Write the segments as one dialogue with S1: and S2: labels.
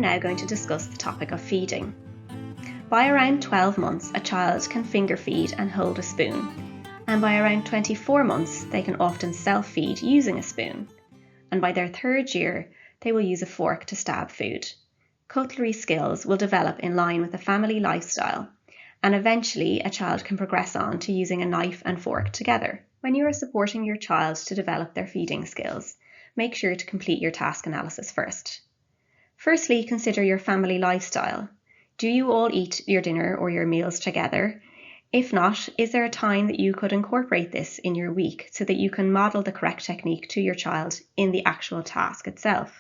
S1: now going to discuss the topic of feeding. By around 12 months, a child can finger feed and hold a spoon, and by around 24 months, they can often self-feed using a spoon, and by their 3rd year, they will use a fork to stab food. Cutlery skills will develop in line with the family lifestyle, and eventually a child can progress on to using a knife and fork together. When you are supporting your child to develop their feeding skills, make sure to complete your task analysis first. Firstly, consider your family lifestyle. Do you all eat your dinner or your meals together? If not, is there a time that you could incorporate this in your week so that you can model the correct technique to your child in the actual task itself?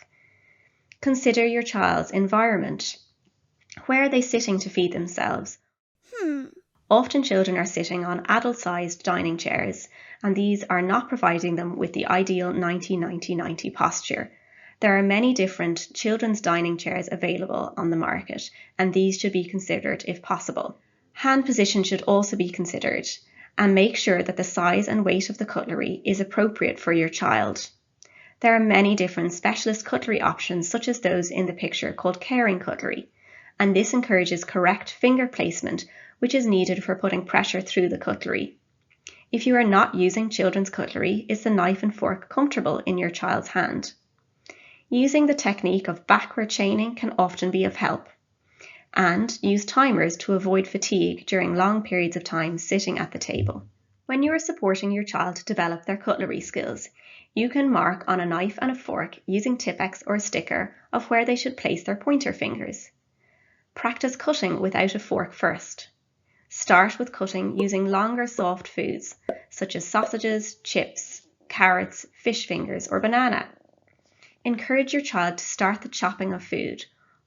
S1: Consider your child's environment. Where are they sitting to feed themselves? Often children are sitting on adult-sized dining chairs, and these are not providing them with the ideal 90-90-90 posture. There are many different children's dining chairs available on the market, and these should be considered if possible. Hand position should also be considered, and make sure that the size and weight of the cutlery is appropriate for your child. There are many different specialist cutlery options, such as those in the picture called caring cutlery, and this encourages correct finger placement, which is needed for putting pressure through the cutlery. If you are not using children's cutlery, is the knife and fork comfortable in your child's hand? Using the technique of backward chaining can often be of help. And use timers to avoid fatigue during long periods of time sitting at the table. When you are supporting your child to develop their cutlery skills, you can mark on a knife and a fork using Tipp-Ex or a sticker of where they should place their pointer fingers. Practice cutting without a fork first. Start with cutting using longer soft foods such as sausages, chips, carrots, fish fingers or banana. Encourage your child to start the chopping of food.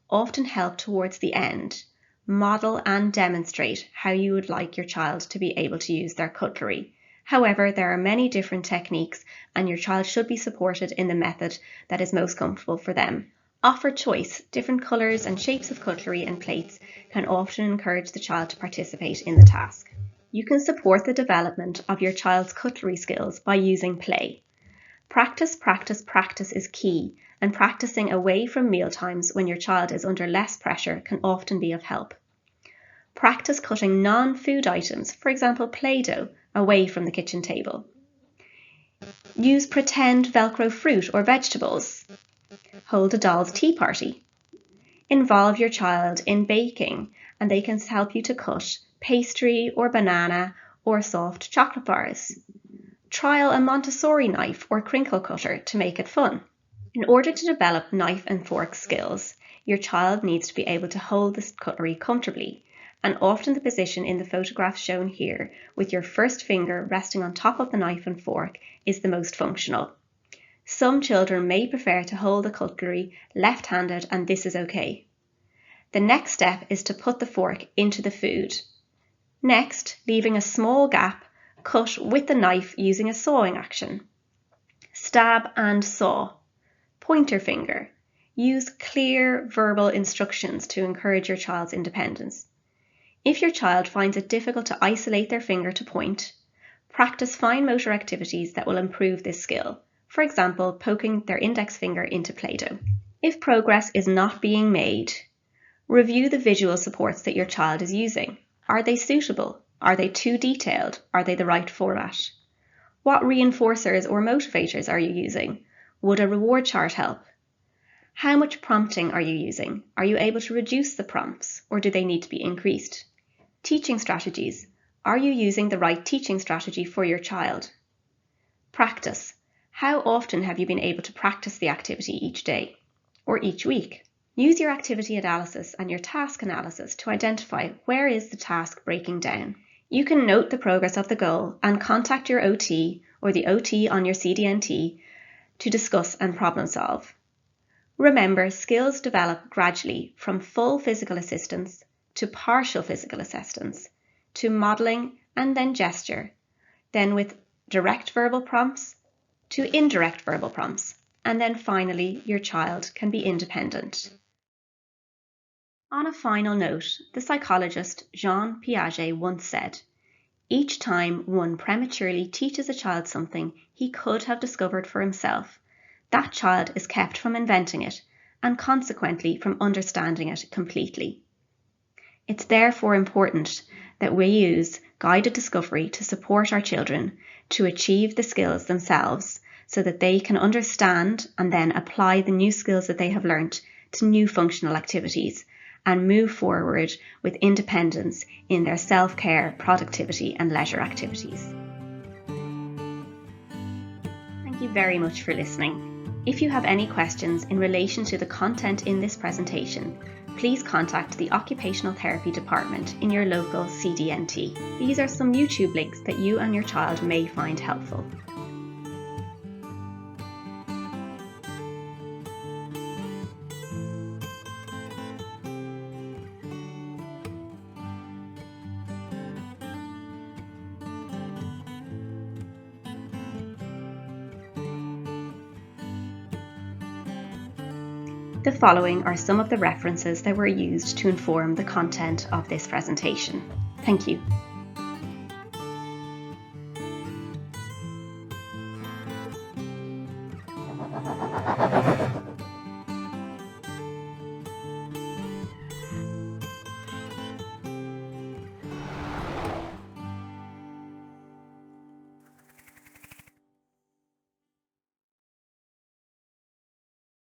S1: Often help towards the end. Model and demonstrate how you would like your child to be able to use their cutlery. However, there are many different techniques and your child should be supported in the method that is most comfortable for them. Offer choice. Different colours and shapes of cutlery and plates can often encourage the child to participate in the task. You can support the development of your child's cutlery skills by using play. Practice, practice, practice is key, and practicing away from meal times when your child is under less pressure can often be of help. Practice cutting non-food items, for example Play-Doh, away from the kitchen table. Use pretend Velcro fruit or vegetables. Hold a doll's tea party. Involve your child in baking, and they can help you to cut pastry or banana or soft chocolate bars. Trial a Montessori knife or crinkle cutter to make it fun. In order to develop knife and fork skills, your child needs to be able to hold the cutlery comfortably, and often the position in the photograph shown here, with your first finger resting on top of the knife and fork, is the most functional. Some children may prefer to hold the cutlery left-handed, and this is okay. The next step is to put the fork into the food. Next, leaving a small gap, cut with the knife using a sawing action. Stab and saw. Pointer finger. Use clear verbal instructions to encourage your child's independence. If your child finds it difficult to isolate their finger to point, practice fine motor activities that will improve this skill. For example, poking their index finger into Play-Doh. If progress is not being made, review the visual supports that your child is using. Are they suitable? Are they too detailed? Are they the right format? What reinforcers or motivators are you using? Would a reward chart help? How much prompting are you using? Are you able to reduce the prompts, or do they need to be increased? Teaching strategies. Are you using the right teaching strategy for your child? Practice. How often have you been able to practice the activity each day or each week? Use your activity analysis and your task analysis to identify where is the task breaking down. You can note the progress of the goal and contact your OT or the OT on your CDNT to discuss and problem solve. Remember, skills develop gradually from full physical assistance to partial physical assistance to modelling and then gesture, then with direct verbal prompts to indirect verbal prompts, and then finally your child can be independent. On a final note, the psychologist Jean Piaget once said, "Each time one prematurely teaches a child something he could have discovered for himself, that child is kept from inventing it and consequently from understanding it completely. It's therefore important that we use guided discovery to support our children to achieve the skills themselves so that they can understand and then apply the new skills that they have learnt to new functional activities and move forward with independence in their self-care, productivity and leisure activities. Thank you very much for listening. If you have any questions in relation to the content in this presentation, please contact the Occupational Therapy Department in your local CDNT. These are some YouTube links that you and your child may find helpful. The following are some of the references that were used to inform the content of this presentation. Thank you.